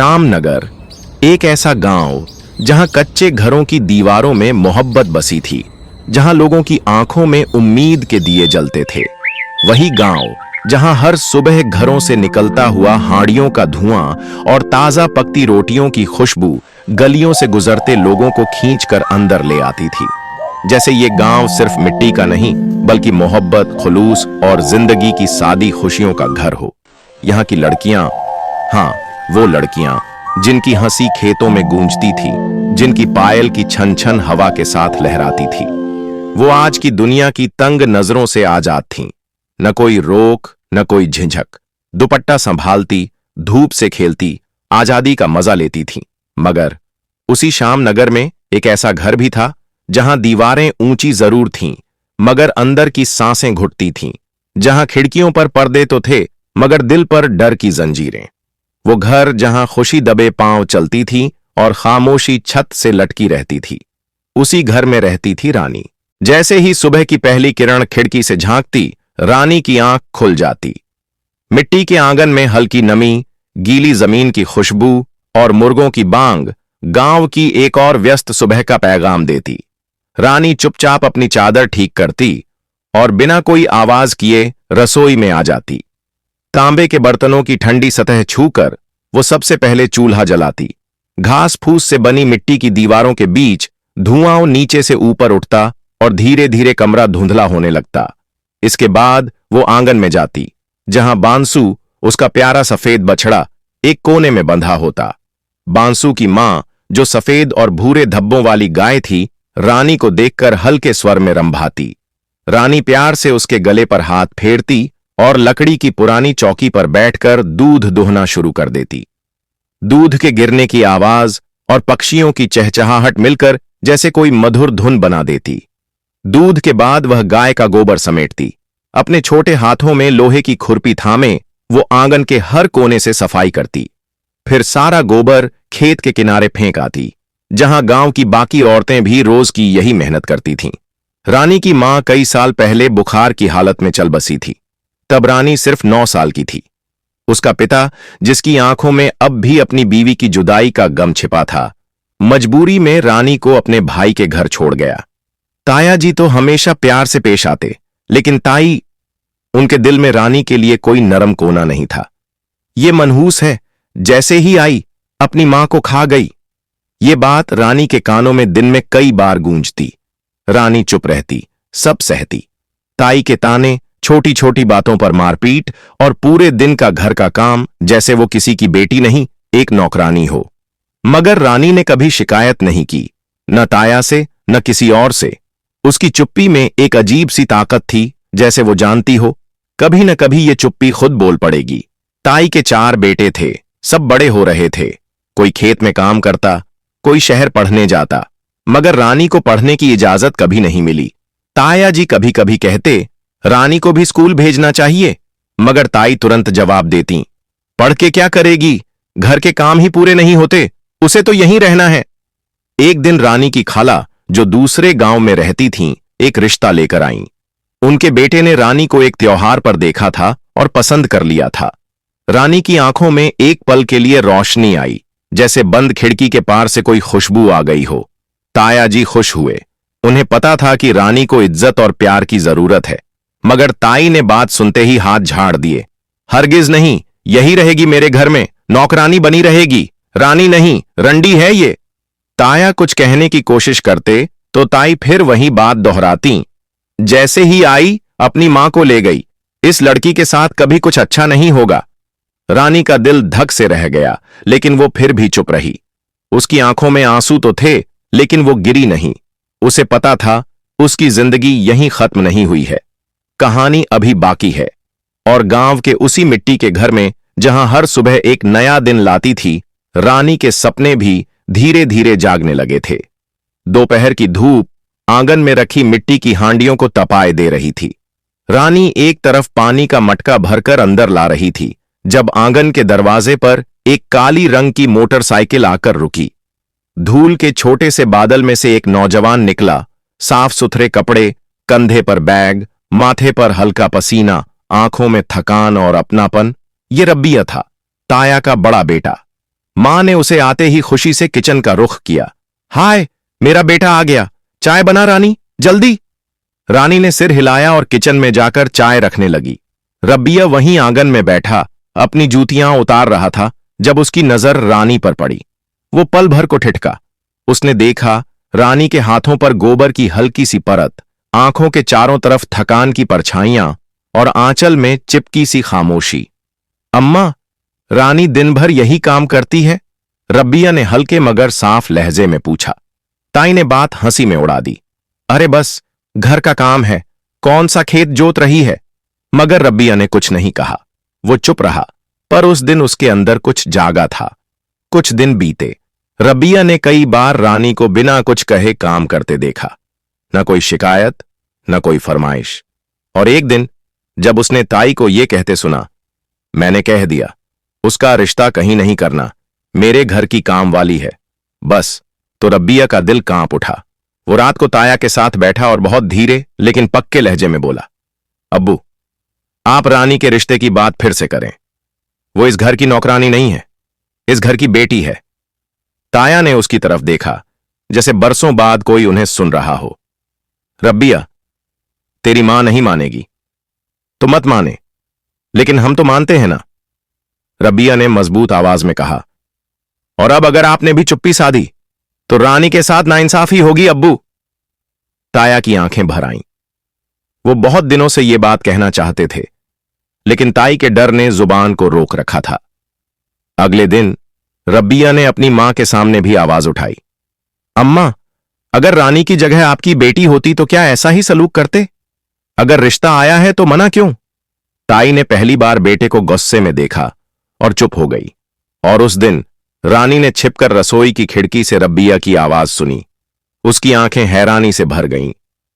श्यामनगर एक ऐसा गांव जहां कच्चे घरों की दीवारों में मोहब्बत बसी थी, जहां लोगों की आंखों में उम्मीद के दिए जलते थे। वही गांव जहां हर सुबह घरों से निकलता हुआ हांडियों का धुआं और ताजा पकती रोटियों की खुशबू गलियों से गुजरते लोगों को खींचकर अंदर ले आती थी। जैसे ये गांव सिर्फ मिट्टी का नहीं, बल्कि मोहब्बत, खुलूस और जिंदगी की सादी खुशियों का घर हो। यहाँ की लड़कियां, हाँ, वो लड़कियां जिनकी हंसी खेतों में गूंजती थी, जिनकी पायल की छन छन हवा के साथ लहराती थी, वो आज की दुनिया की तंग नजरों से आजाद थीं। न कोई रोक, न कोई झिझक, दुपट्टा संभालती, धूप से खेलती, आजादी का मजा लेती थीं। मगर उसी श्यामनगर में एक ऐसा घर भी था जहां दीवारें ऊंची जरूर थीं, मगर अंदर की सांसें घुटती थीं, जहां खिड़कियों पर पर्दे तो थे, मगर दिल पर डर की जंजीरें। वो घर जहां खुशी दबे पांव चलती थी और खामोशी छत से लटकी रहती थी। उसी घर में रहती थी रानी। जैसे ही सुबह की पहली किरण खिड़की से झांकती, रानी की आंख खुल जाती। मिट्टी के आंगन में हल्की नमी, गीली जमीन की खुशबू और मुर्गों की बांग गांव की एक और व्यस्त सुबह का पैगाम देती। रानी चुपचाप अपनी चादर ठीक करती और बिना कोई आवाज किए रसोई में आ जाती। तांबे के बर्तनों की ठंडी सतह छूकर वो सबसे पहले चूल्हा जलाती। घास फूस से बनी मिट्टी की दीवारों के बीच धुआं नीचे से ऊपर उठता और धीरे धीरे कमरा धुंधला होने लगता। इसके बाद वो आंगन में जाती, जहां बांसु, उसका प्यारा सफेद बछड़ा, एक कोने में बंधा होता। बांसु की मां, जो सफेद और भूरे धब्बों वाली गाय थी, रानी को देखकर हल्के स्वर में रंभाती। रानी प्यार से उसके गले पर हाथ फेरती और लकड़ी की पुरानी चौकी पर बैठकर दूध दुहना शुरू कर देती। दूध के गिरने की आवाज और पक्षियों की चहचहाहट मिलकर जैसे कोई मधुर धुन बना देती। दूध के बाद वह गाय का गोबर समेटती। अपने छोटे हाथों में लोहे की खुरपी थामे वो आंगन के हर कोने से सफाई करती। फिर सारा गोबर खेत के किनारे फेंक आती, जहां गांव की बाकी औरतें भी रोज की यही मेहनत करती थीं। रानी की मां कई साल पहले बुखार की हालत में चल बसी थी। तब रानी सिर्फ 9 साल की थी। उसका पिता, जिसकी आंखों में अब भी अपनी बीवी की जुदाई का गम छिपा था, मजबूरी में रानी को अपने भाई के घर छोड़ गया। ताया जी तो हमेशा प्यार से पेश आते, लेकिन ताई, उनके दिल में रानी के लिए कोई नरम कोना नहीं था। ये मनहूस है, जैसे ही आई अपनी मां को खा गई। ये बात रानी के कानों में दिन में कई बार गूंजती। रानी चुप रहती, सब सहती। ताई के ताने, छोटी छोटी बातों पर मारपीट और पूरे दिन का घर का काम जैसे वो किसी की बेटी नहीं, एक नौकरानी हो। मगर रानी ने कभी शिकायत नहीं की, न ताया से न किसी और से। उसकी चुप्पी में एक अजीब सी ताकत थी, जैसे वो जानती हो कभी न कभी ये चुप्पी खुद बोल पड़ेगी। ताई के 4 बेटे थे, सब बड़े हो रहे थे। कोई खेत में काम करता, कोई शहर पढ़ने जाता, मगर रानी को पढ़ने की इजाजत कभी नहीं मिली। ताया जी कभी कभी कहते, रानी को भी स्कूल भेजना चाहिए, मगर ताई तुरंत जवाब देती, पढ़ के क्या करेगी, घर के काम ही पूरे नहीं होते, उसे तो यहीं रहना है। एक दिन रानी की खाला, जो दूसरे गांव में रहती थीं, एक रिश्ता लेकर आईं। उनके बेटे ने रानी को एक त्योहार पर देखा था और पसंद कर लिया था। रानी की आंखों में एक पल के लिए रोशनी आई, जैसे बंद खिड़की के पार से कोई खुशबू आ गई हो। ताया जी खुश हुए। उन्हें पता था कि रानी को इज्जत और प्यार की जरूरत है, मगर ताई ने बात सुनते ही हाथ झाड़ दिए। हरगिज नहीं, यही रहेगी मेरे घर में, नौकरानी बनी रहेगी, रानी नहीं, रंडी है ये। ताया कुछ कहने की कोशिश करते तो ताई फिर वही बात दोहराती, जैसे ही आई अपनी मां को ले गई, इस लड़की के साथ कभी कुछ अच्छा नहीं होगा। रानी का दिल धक से रह गया, लेकिन वो फिर भी चुप रही। उसकी आंखों में आंसू तो थे, लेकिन वो गिरी नहीं। उसे पता था उसकी जिंदगी यहीं खत्म नहीं हुई है, कहानी अभी बाकी है। और गांव के उसी मिट्टी के घर में, जहां हर सुबह एक नया दिन लाती थी, रानी के सपने भी धीरे धीरे जागने लगे थे। दोपहर की धूप आंगन में रखी मिट्टी की हांडियों को तपाए दे रही थी। रानी एक तरफ पानी का मटका भरकर अंदर ला रही थी, जब आंगन के दरवाजे पर एक काली रंग की मोटरसाइकिल आकर रुकी। धूल के छोटे से बादल में से एक नौजवान निकला, साफ सुथरे कपड़े, कंधे पर बैग, माथे पर हल्का पसीना, आंखों में थकान और अपनापन। ये रब्बिया था, ताया का बड़ा बेटा। मां ने उसे आते ही खुशी से किचन का रुख किया। हाय, मेरा बेटा आ गया, चाय बना रानी, जल्दी। रानी ने सिर हिलाया और किचन में जाकर चाय रखने लगी। रब्बिया वहीं आंगन में बैठा अपनी जूतियां उतार रहा था जब उसकी नजर रानी पर पड़ी। वो पल भर को ठिठका। उसने देखा रानी के हाथों पर गोबर की हल्की सी परत, आंखों के चारों तरफ थकान की परछाइयां और आंचल में चिपकी सी खामोशी। अम्मा, रानी दिन भर यही काम करती है? रब्बिया ने हल्के मगर साफ लहजे में पूछा। ताई ने बात हंसी में उड़ा दी। अरे बस घर का काम है, कौन सा खेत जोत रही है? मगर रब्बिया ने कुछ नहीं कहा। वो चुप रहा, पर उस दिन उसके अंदर कुछ जागा था। कुछ दिन बीते। रब्बिया ने कई बार रानी को बिना कुछ कहे काम करते देखा। न कोई शिकायत, न कोई फरमाइश। और एक दिन जब उसने ताई को यह कहते सुना, मैंने कह दिया उसका रिश्ता कहीं नहीं करना, मेरे घर की काम वाली है बस, तो रब्बिया का दिल कांप उठा। वो रात को ताया के साथ बैठा और बहुत धीरे लेकिन पक्के लहजे में बोला, अब्बू, आप रानी के रिश्ते की बात फिर से करें। वो इस घर की नौकरानी नहीं है, इस घर की बेटी है। ताया ने उसकी तरफ देखा जैसे बरसों बाद कोई उन्हें सुन रहा हो। रब्बिया, तेरी मां नहीं मानेगी तो मत माने, लेकिन हम तो मानते हैं ना, रब्बिया ने मजबूत आवाज में कहा। और अब अगर आपने भी चुप्पी साधी तो रानी के साथ नाइंसाफी होगी अब्बू। ताया की आंखें भर आईं। वो बहुत दिनों से ये बात कहना चाहते थे, लेकिन ताई के डर ने जुबान को रोक रखा था। अगले दिन रब्बिया ने अपनी मां के सामने भी आवाज उठाई। अम्मा, अगर रानी की जगह आपकी बेटी होती तो क्या ऐसा ही सलूक करते? अगर रिश्ता आया है तो मना क्यों? ताई ने पहली बार बेटे को गुस्से में देखा और चुप हो गई। और उस दिन रानी ने छिपकर रसोई की खिड़की से रब्बिया की आवाज सुनी। उसकी आंखें हैरानी से भर गईं।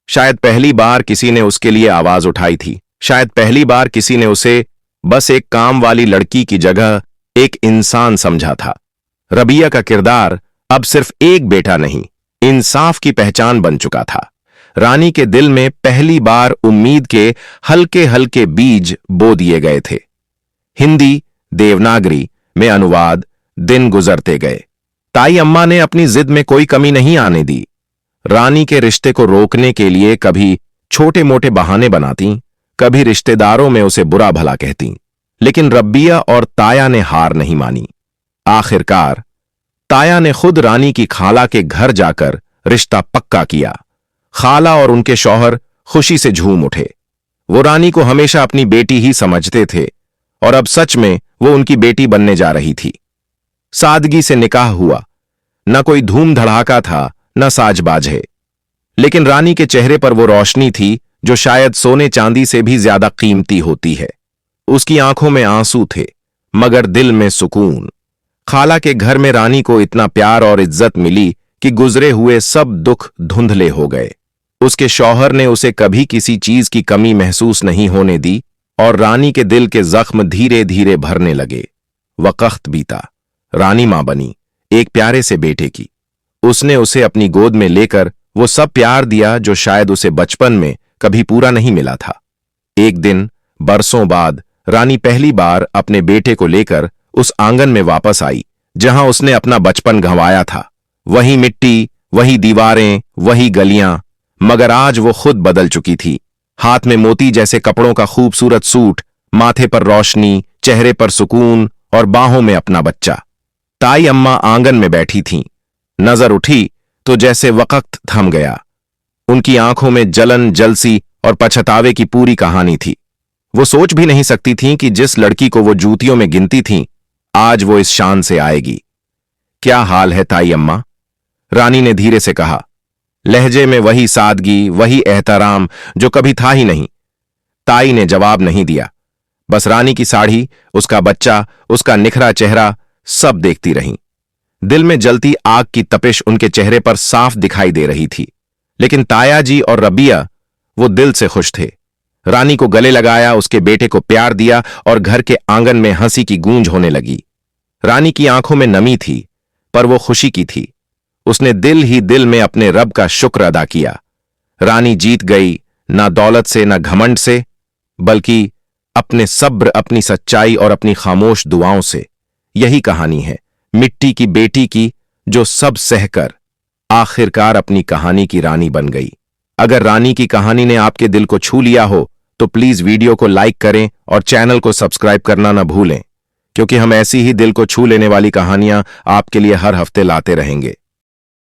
शायद पहली बार किसी ने उसके लिए आवाज उठाई थी। शायद पहली बार किसी ने उसे बस एक काम वाली लड़की की जगह एक इंसान समझा था। रब्बिया का किरदार अब सिर्फ एक बेटा नहीं, इंसाफ की पहचान बन चुका था। रानी के दिल में पहली बार उम्मीद के हल्के हल्के बीज बो दिए गए थे। हिंदी, देवनागरी में अनुवाद दिन गुजरते गए। ताई अम्मा ने अपनी जिद में कोई कमी नहीं आने दी। रानी के रिश्ते को रोकने के लिए कभी छोटे मोटे बहाने बनाती, कभी रिश्तेदारों में उसे बुरा भला कहती, लेकिन रब्बिया और ताया ने हार नहीं मानी। आखिरकार ताया ने खुद रानी की खाला के घर जाकर रिश्ता पक्का किया। खाला और उनके शौहर खुशी से झूम उठे। वो रानी को हमेशा अपनी बेटी ही समझते थे और अब सच में वो उनकी बेटी बनने जा रही थी। सादगी से निकाह हुआ, न कोई धूम धड़ाका था, न साज बाजे, लेकिन रानी के चेहरे पर वो रोशनी थी जो शायद सोने चांदी से भी ज्यादा कीमती होती है। उसकी आंखों में आंसू थे, मगर दिल में सुकून। खाला के घर में रानी को इतना प्यार और इज्जत मिली कि गुजरे हुए सब दुख धुंधले हो गए। उसके शौहर ने उसे कभी किसी चीज की कमी महसूस नहीं होने दी और रानी के दिल के जख्म धीरे धीरे भरने लगे। वक्त बीता, रानी मां बनी, एक प्यारे से बेटे की। उसने उसे अपनी गोद में लेकर वो सब प्यार दिया जो शायद उसे बचपन में कभी पूरा नहीं मिला था। एक दिन बरसों बाद रानी पहली बार अपने बेटे को लेकर उस आंगन में वापस आई जहां उसने अपना बचपन गंवाया था। वही मिट्टी, वही दीवारें, वही गलियां, मगर आज वो खुद बदल चुकी थी। हाथ में मोती जैसे कपड़ों का खूबसूरत सूट, माथे पर रोशनी, चेहरे पर सुकून और बाहों में अपना बच्चा। ताई अम्मा आंगन में बैठी थीं। नजर उठी तो जैसे वक्त थम गया। उनकी आंखों में जलन, जलसी और पछतावे की पूरी कहानी थी। वो सोच भी नहीं सकती थीं कि जिस लड़की को वो जूतियों में गिनती थीं, आज वो इस शान से आएगी। क्या हाल है ताई अम्मा? रानी ने धीरे से कहा, लहजे में वही सादगी, वही एहतराम जो कभी था ही नहीं। ताई ने जवाब नहीं दिया, बस रानी की साड़ी, उसका बच्चा, उसका निखरा चेहरा सब देखती रहीं। दिल में जलती आग की तपिश उनके चेहरे पर साफ दिखाई दे रही थी। लेकिन ताया जी और रब्बिया वो दिल से खुश थे। रानी को गले लगाया, उसके बेटे को प्यार दिया और घर के आंगन में हंसी की गूंज होने लगी। रानी की आंखों में नमी थी, पर वो खुशी की थी। उसने दिल ही दिल में अपने रब का शुक्र अदा किया। रानी जीत गई, ना दौलत से, ना घमंड से, बल्कि अपने सब्र, अपनी सच्चाई और अपनी खामोश दुआओं से। यही कहानी है मिट्टी की बेटी की, जो सब सहकर आखिरकार अपनी कहानी की रानी बन गई। अगर रानी की कहानी ने आपके दिल को छू लिया हो तो प्लीज वीडियो को लाइक करें और चैनल को सब्सक्राइब करना ना भूलें, क्योंकि हम ऐसी ही दिल को छू लेने वाली कहानियां आपके लिए हर हफ्ते लाते रहेंगे।